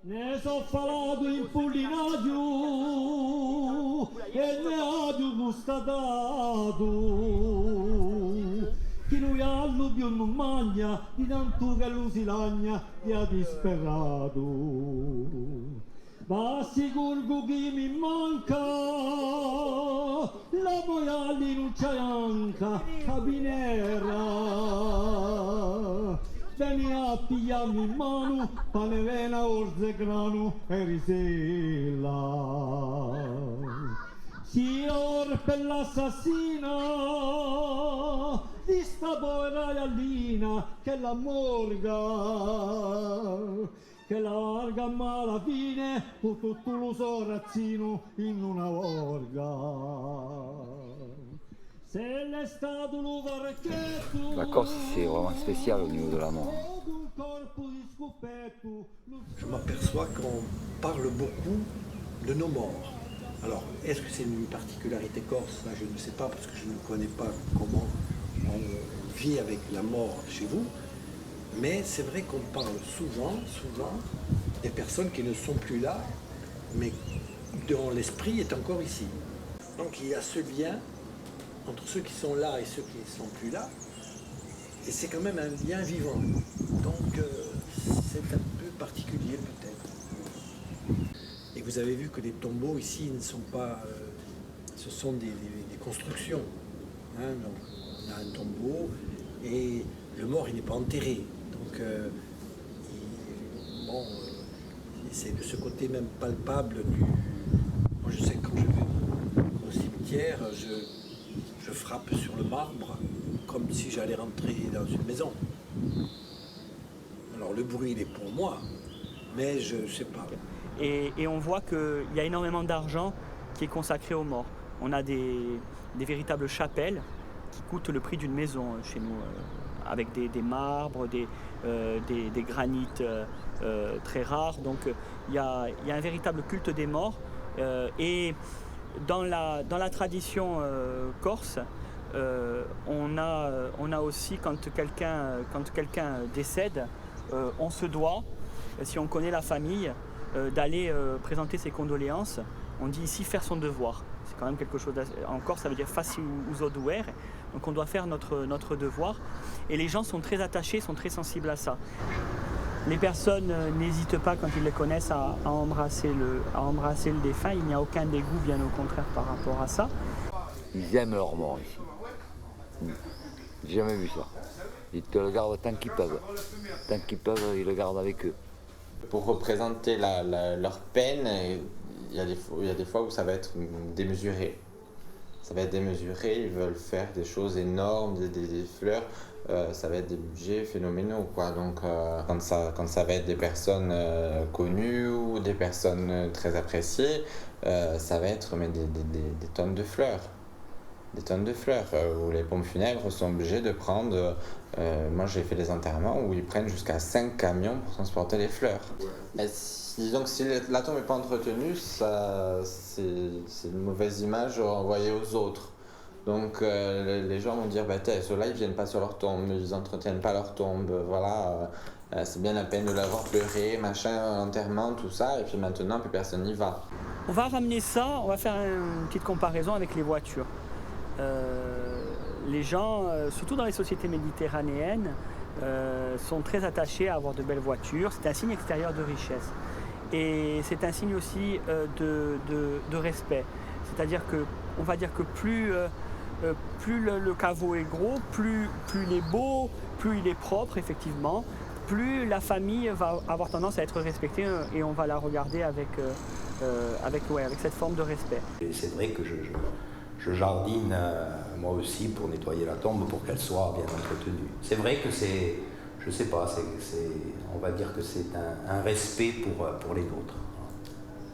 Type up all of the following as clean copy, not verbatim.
Ne so falato in pullinaggio e ne ha gustato. Chi lui ha più non mangia, di tanto che lui si lagna, gli ha disperato. Ma sicuro che mi manca, la moiali non c'è anche, capinera. Veni a pigliarmi in mano, pane vena, orze grano e risella. Signor per l'assassina di sta povera gallina che la morga, che la larga ma alla fine tutto lo sorazzino in una orga. La Corse, c'est vraiment spécial au niveau de la mort. Je m'aperçois qu'on parle beaucoup de nos morts. Alors, est-ce que c'est une particularité corse? Ça, je ne sais pas, parce que je ne connais pas comment on vit avec la mort chez vous. Mais c'est vrai qu'on parle souvent des personnes qui ne sont plus là, mais dont l'esprit est encore ici. Donc il y a ce lien entre ceux qui sont là et ceux qui ne sont plus là, et c'est quand même un lien vivant. Donc c'est un peu particulier peut-être. Et vous avez vu que les tombeaux ici ne sont pas... ce sont des constructions. Hein, donc on a un tombeau et le mort il n'est pas enterré. Donc c'est de ce côté même palpable du... Moi je sais que quand je vais au cimetière, je frappe sur le marbre comme si j'allais rentrer dans une maison. Alors le bruit il est pour moi, mais je ne sais pas. Et on voit qu'il y a énormément d'argent qui est consacré aux morts. On a des véritables chapelles qui coûtent le prix d'une maison chez nous, avec des marbres, des granites très rares. Donc il y a un véritable culte des morts. Et dans la tradition corse, on a aussi, quand quelqu'un décède, on se doit, si on connaît la famille, d'aller présenter ses condoléances. On dit ici faire son devoir. C'est quand même quelque chose en Corse, ça veut dire faci uso duer. Donc on doit faire notre devoir. Et les gens sont très attachés, sont très sensibles à ça. Les personnes n'hésitent pas, quand ils les connaissent, à embrasser le défunt. Il n'y a aucun dégoût, bien au contraire, par rapport à ça. Ils aiment leur mort ici. J'ai jamais vu ça. Ils te le gardent tant qu'ils peuvent. Tant qu'ils peuvent, ils le gardent avec eux. Pour représenter leur peine, il y a des fois où ça va être démesuré. Ça va être démesuré, ils veulent faire des choses énormes, des fleurs. Ça va être des budgets phénoménaux, quoi. Donc quand ça va être des personnes connues ou des personnes très appréciées, ça va être des tonnes de fleurs. Des tonnes de fleurs, où les pompes funèbres sont obligées de prendre... moi j'ai fait des enterrements où ils prennent jusqu'à 5 camions pour transporter les fleurs. Et disons que si la tombe n'est pas entretenue, c'est une mauvaise image envoyée aux autres. Donc les gens vont dire, ceux-là ils viennent pas sur leur tombe, ils n'entretiennent pas leur tombe, voilà, c'est bien la peine de l'avoir pleuré, machin, enterrement, tout ça, et puis maintenant plus personne n'y va. On va ramener ça, on va faire une petite comparaison avec les voitures. Les gens, surtout dans les sociétés méditerranéennes, sont très attachés à avoir de belles voitures. C'est un signe extérieur de richesse. Et c'est un signe aussi de respect. C'est-à-dire qu'on va dire que plus le caveau est gros, plus il est beau, plus il est propre, effectivement, plus la famille va avoir tendance à être respectée et on va la regarder avec cette forme de respect. Et c'est vrai que je jardine moi aussi pour nettoyer la tombe, pour qu'elle soit bien entretenue. C'est vrai que c'est, je sais pas, on va dire que c'est un respect pour les nôtres.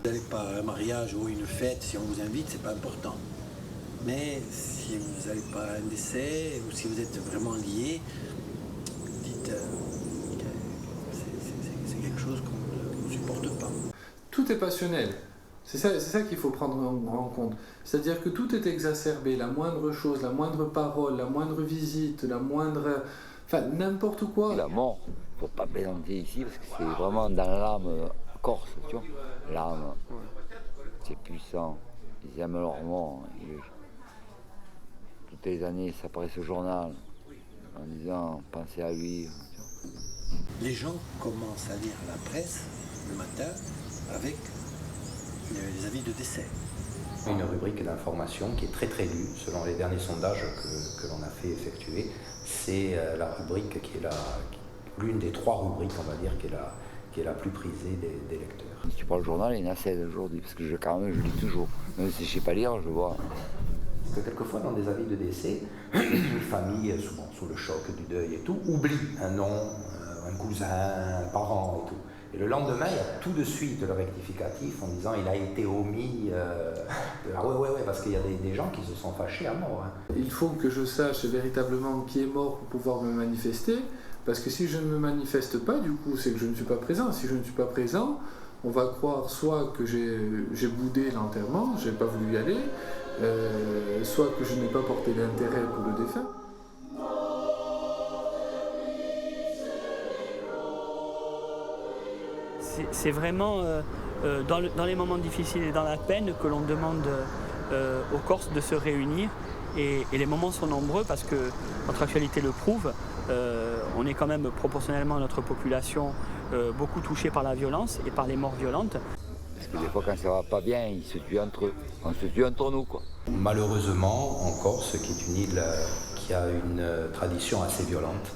Vous n'allez pas à un mariage ou une fête, si on vous invite, c'est pas important. Mais si vous n'allez pas à un décès ou si vous êtes vraiment liés, dites c'est quelque chose qu'on ne supporte pas. Tout est passionnel. C'est ça qu'il faut prendre en compte. C'est-à-dire que tout est exacerbé, la moindre chose, la moindre parole, la moindre visite, n'importe quoi. La mort, il ne faut pas plaisanter ici parce que c'est vraiment dans l'âme Corse, tu vois. L'âme, c'est puissant. Ils aiment leur mort. Toutes les années, ça apparaît ce journal en disant pensez à lui. Les gens commencent à lire la presse le matin avec les avis de décès. Une rubrique d'information qui est très très lue, selon les derniers sondages que l'on a fait effectuer. C'est la rubrique qui est l'une des 3 rubriques, on va dire, qui est la plus prisée des lecteurs. Si tu prends le journal, il y en a 16 aujourd'hui, parce que je lis toujours. Même si je ne sais pas lire, je vois. Parce que quelquefois, dans des avis de décès, une famille, souvent sous le choc du deuil et tout, oublie un nom, un cousin, un parent et tout. Et le lendemain, il y a tout de suite le rectificatif en disant il a été omis. Ah ouais, parce qu'il y a des gens qui se sont fâchés à mort. Hein. Il faut que je sache véritablement qui est mort pour pouvoir me manifester, parce que si je ne me manifeste pas, du coup, c'est que je ne suis pas présent. Si je ne suis pas présent, on va croire soit que j'ai boudé l'enterrement, je n'ai pas voulu y aller, soit que je n'ai pas porté d'intérêt pour le défunt. C'est vraiment dans les moments difficiles et dans la peine que l'on demande aux Corses de se réunir. Et les moments sont nombreux parce que notre actualité le prouve. On est quand même proportionnellement à notre population beaucoup touchée par la violence et par les morts violentes. Parce que des fois, quand ça va pas bien, ils se tuent entre eux. On se tue entre nous, quoi. Malheureusement, en Corse, qui est une île qui a une tradition assez violente,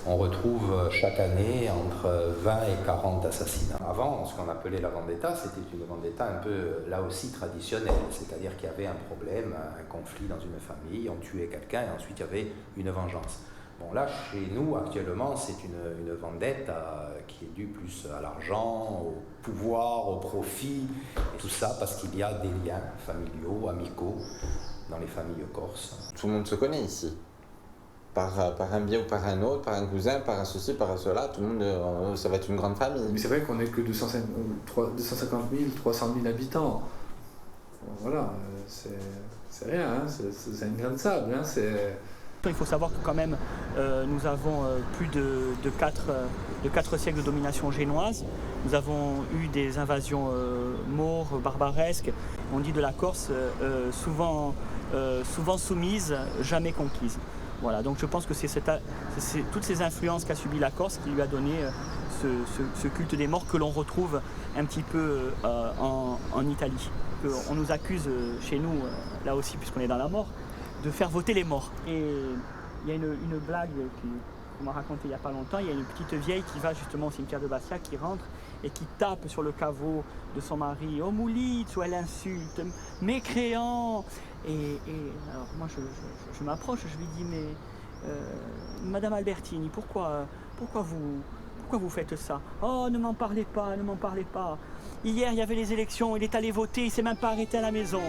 on retrouve chaque année entre 20 et 40 assassinats. Avant, ce qu'on appelait la vendetta, c'était une vendetta un peu, là aussi, traditionnelle. C'est-à-dire qu'il y avait un problème, un conflit dans une famille, on tuait quelqu'un et ensuite il y avait une vengeance. Bon, là, chez nous, actuellement, c'est une vendetta qui est due plus à l'argent, au pouvoir, au profit, et tout ça parce qu'il y a des liens familiaux, amicaux dans les familles corses. Tout le monde se connaît ici. Par un biais ou par un autre, par un cousin, par un ceci, par un cela, tout le monde, ça va être une grande famille. Mais c'est vrai qu'on n'est que 250 000, 300 000 habitants. Voilà, c'est rien, hein, c'est un grain de sable. Hein, il faut savoir que quand même, nous avons plus de 4 siècles de domination génoise. Nous avons eu des invasions maures, barbaresques. On dit de la Corse, souvent soumise, jamais conquise. Voilà, donc je pense que c'est toutes ces influences qu'a subi la Corse qui lui a donné ce culte des morts que l'on retrouve un petit peu en Italie. On nous accuse chez nous, là aussi puisqu'on est dans la mort, de faire voter les morts. Et il y a une blague qu'on m'a racontée il n'y a pas longtemps, il y a une petite vieille qui va justement au cimetière de Bastia, qui rentre et qui tape sur le caveau de son mari. « Oh Moulitz !» elle l'insulte, « mécréant !» Et alors moi je m'approche, je lui dis « Mais Madame Albertini, pourquoi vous faites ça ? Oh, ne m'en parlez pas, ne m'en parlez pas. Hier il y avait les élections, il est allé voter, il ne s'est même pas arrêté à la maison. »